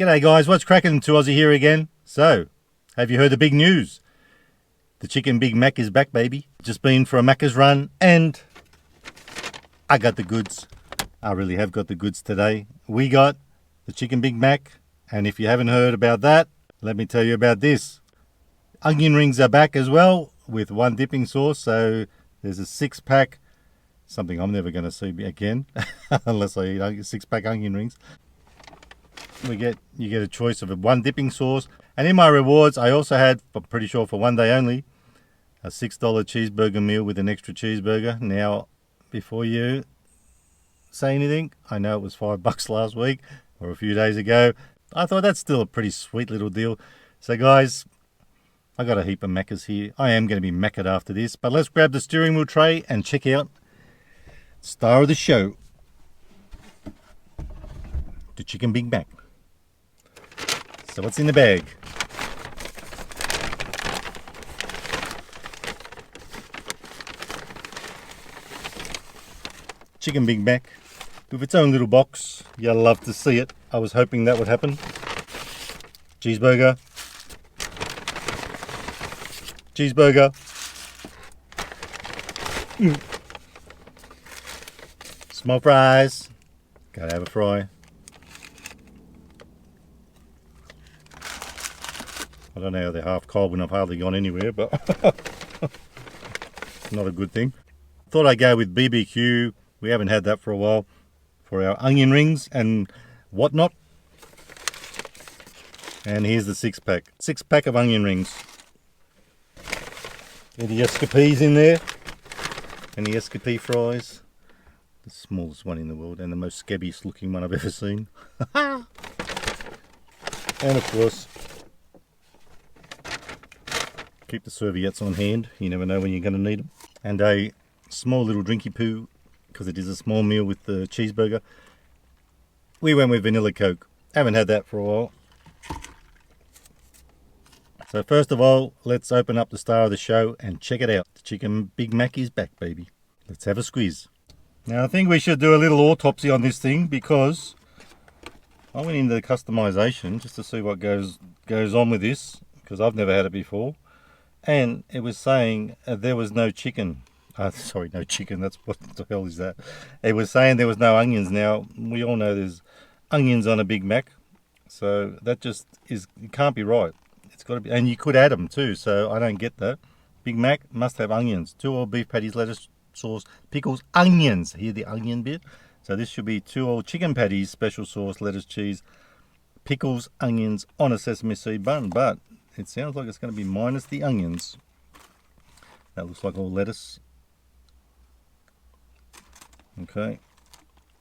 G'day guys, what's cracking? 2Aussie here again. So, have you heard the big news? The Chicken Big Mac is back, baby. Just been for a Macca's run and I got the goods. I really have got the goods today. We got the Chicken Big Mac, and if you haven't heard about that, let me tell you about this. Onion rings are back as well with one dipping sauce, so there's a 6-pack, something I'm never going to see again unless I eat 6-pack onion rings. You get a choice of one dipping sauce, and in my rewards I also had, I'm pretty sure for one day only, a $6 cheeseburger meal with an extra cheeseburger. Now, before you say anything, I know it was $5 last week or a few days ago. I thought that's still a pretty sweet little deal. So guys, I got a heap of Maccas here. I am going to be Maccaed after this, but let's grab the steering wheel tray and check out star of the show, the Chicken Big Mac. So what's in the bag? Chicken Big Mac with its own little box. You'll love to see it. I was hoping that would happen. Cheeseburger. Cheeseburger. Small fries. Gotta have a fry. I don't know how they're half cold when I've hardly gone anywhere, but not a good thing. Thought I'd go with BBQ. We haven't had that for a while. For our onion rings and whatnot. And here's the 6-pack. 6-pack of onion rings. Get the escapees in there. And the escapee fries. The smallest one in the world and the most scabbiest looking one I've ever seen. And of course, keep the serviettes on hand. You never know when you're going to need them. And a small little drinky poo, because it is a small meal with the cheeseburger. We went with vanilla Coke. Haven't had that for a while. So first of all, let's open up the star of the show and check it out. The Chicken Big Mac is back, baby. Let's have a squeeze. Now I think we should do a little autopsy on this thing, because I went into the customization just to see what goes on with this, because I've never had it before. And it was saying there was no chicken. Sorry, no chicken. That's what the hell is that? It was saying there was no onions. Now, we all know there's onions on a Big Mac. So that just is, it can't be right. It's got to be, and you could add them too. So I don't get that. Big Mac must have onions. 2 all beef patties, lettuce, sauce, pickles, onions. Hear the onion bit? So this should be 2 all chicken patties, special sauce, lettuce, cheese, pickles, onions on a sesame seed bun. But it sounds like it's going to be minus the onions. That looks like all lettuce. Okay.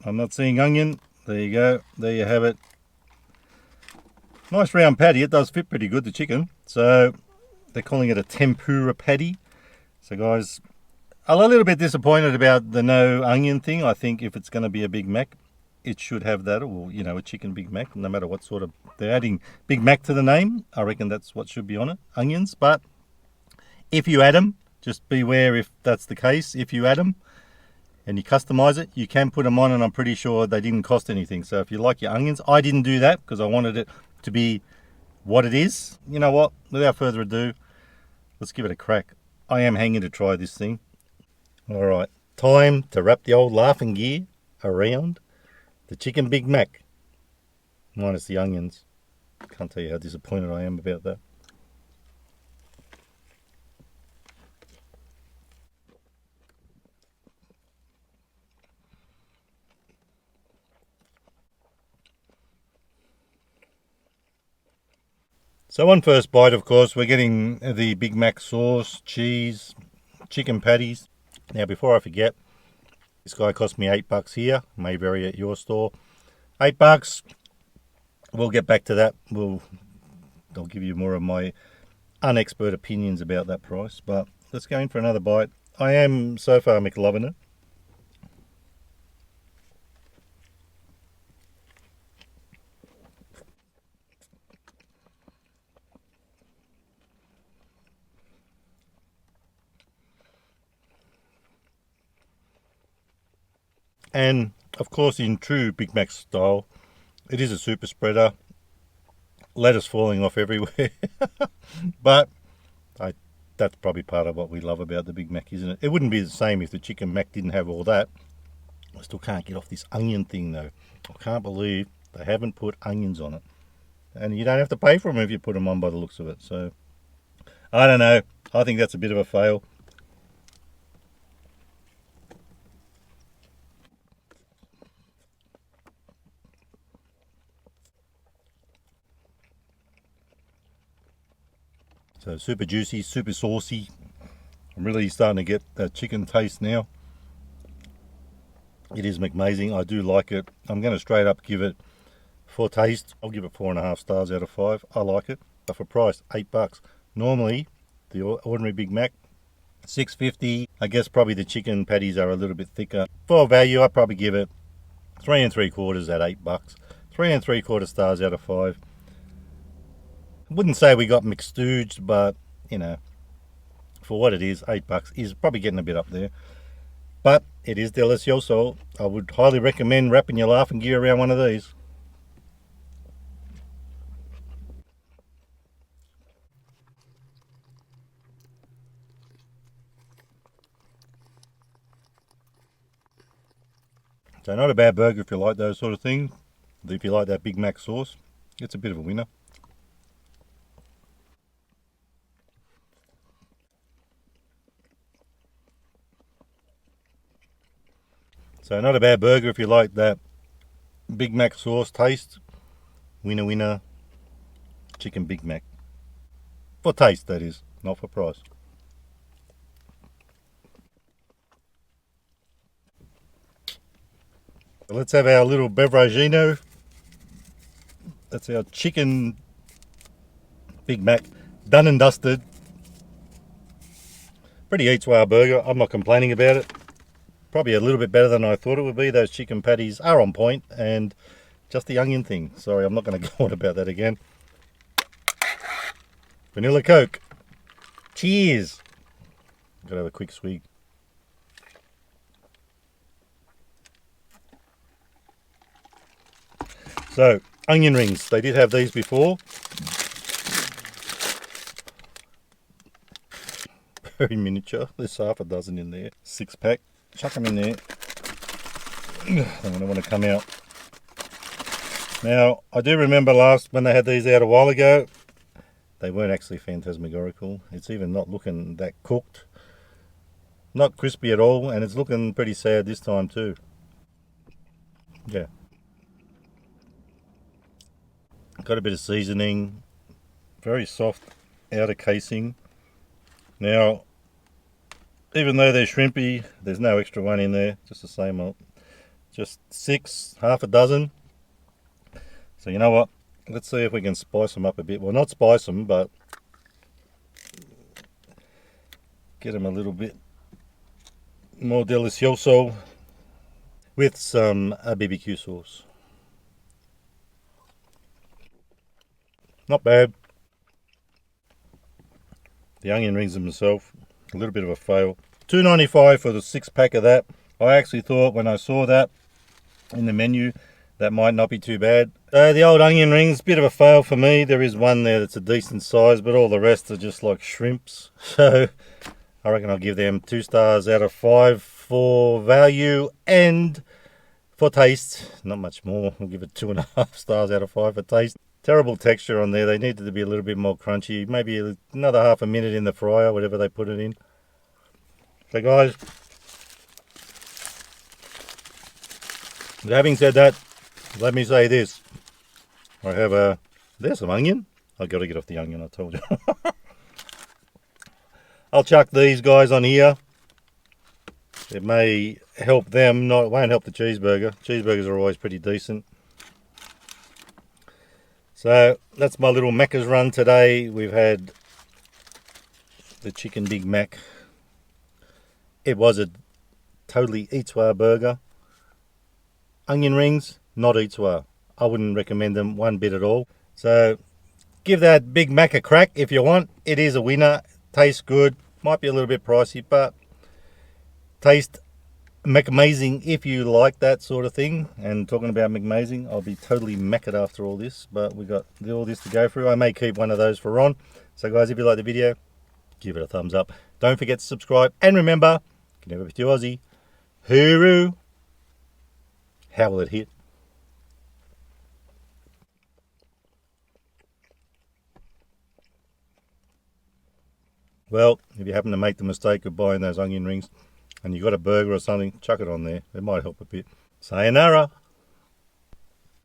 I'm not seeing onion. There you go. There you have it. Nice round patty. It does fit pretty good, the chicken. So they're calling it a tempura patty. So guys, I'm a little bit disappointed about the no onion thing. I think if it's going to be a Big Mac, it should have that, or you know, a chicken Big Mac, no matter what sort of, they're adding Big Mac to the name. I reckon that's what should be on it, onions. But if you add them, just beware if that's the case. If you add them and you customize it, you can put them on, and I'm pretty sure they didn't cost anything. So if you like your onions, I didn't do that because I wanted it to be what it is. You know what, without further ado, let's give it a crack. I am hanging to try this thing. All right, time to wrap the old laughing gear around the Chicken Big Mac, minus the onions. Can't tell you how disappointed I am about that. So on first bite, of course, we're getting the Big Mac sauce, cheese, chicken patties. Now, before I forget, this guy cost me $8 here. May vary at your store. $8. We'll get back to that. I'll give you more of my unexpert opinions about that price. But let's go in for another bite. I am so far McLovin' it. And of course, in true Big Mac style, it is a super spreader. lettuce falling off everywhere. But that's probably part of what we love about the Big Mac, isn't it? It wouldn't be the same if the Chicken Mac didn't have all that. I still can't get off this onion thing though. I can't believe they haven't put onions on it. And you don't have to pay for them if you put them on by the looks of it. So, I don't know. I think that's a bit of a fail. So super juicy, super saucy. I'm really starting to get that chicken taste now. It is amazing. I do like it. I'm going to straight up give it, for taste, I'll give it 4.5 stars out of 5. I like it. But for price, $8. Normally, the ordinary Big Mac, $6.50. I guess probably the chicken patties are a little bit thicker. For value, I'd probably give it 3 3/4 at $8. 3 3/4 stars out of 5. Wouldn't say we got McStooged, but you know, for what it is, $8 is probably getting a bit up there. But it is delicioso. I would highly recommend wrapping your laughing gear around one of these. So not a bad burger if you like those sort of things. If you like that Big Mac sauce, it's a bit of a winner. So not a bad burger if you like that Big Mac sauce taste. Winner, winner, chicken Big Mac. For taste, that is, not for price. So let's have our little beveragino. That's our chicken Big Mac, done and dusted. Pretty eats well burger. I'm not complaining about it. Probably a little bit better than I thought it would be. Those chicken patties are on point, and just the onion thing. Sorry, I'm not going to go on about that again. Vanilla Coke. Cheers. Gotta have a quick swig. So, onion rings. They did have these before. Very miniature. There's half a dozen in there. 6-pack. Chuck them in there. They don't want to come out. Now, I do remember when they had these out a while ago, they weren't actually phantasmagorical. It's even not looking that cooked. Not crispy at all, and it's looking pretty sad this time too. Yeah. Got a bit of seasoning. Very soft outer casing. Now, even though they're shrimpy, there's no extra one in there. Just the same old. Just 6, half a dozen. So you know what? Let's see if we can spice them up a bit. Well, not spice them, but get them a little bit more delicioso with some BBQ sauce. Not bad. The onion rings themselves, a little bit of a fail. $2.95 for the 6-pack of that. I actually thought when I saw that in the menu, that might not be too bad. The old onion rings, bit of a fail for me. There is one there that's a decent size, but all the rest are just like shrimps. So I reckon I'll give them 2 stars out of 5 for value and for taste. Not much more. I'll give it 2.5 stars out of 5 for taste. Terrible texture on there. They needed to be a little bit more crunchy. Maybe another half a minute in the fryer, whatever they put it in. So guys, having said that, let me say this. I have there's some onion. I've got to get off the onion, I told you. I'll chuck these guys on here. It may help them, it won't help the cheeseburger. Cheeseburgers are always pretty decent. So that's my little Macca's run today. We've had the chicken Big Mac. It was a totally eat-to burger. Onion rings, not eat-to. I wouldn't recommend them one bit at all. So give that Big Mac a crack if you want. It is a winner. Tastes good. Might be a little bit pricey, but taste McAmazing if you like that sort of thing. And talking about McAmazing, I'll be totally mackered after all this, but we got all this to go through. I may keep one of those for Ron. So guys, if you like the video, give it a thumbs up. Don't forget to subscribe, and remember, you can never be too Aussie. Hooroo! How will it hit? Well, if you happen to make the mistake of buying those onion rings and you got a burger or something, chuck it on there. It might help a bit. Sayonara.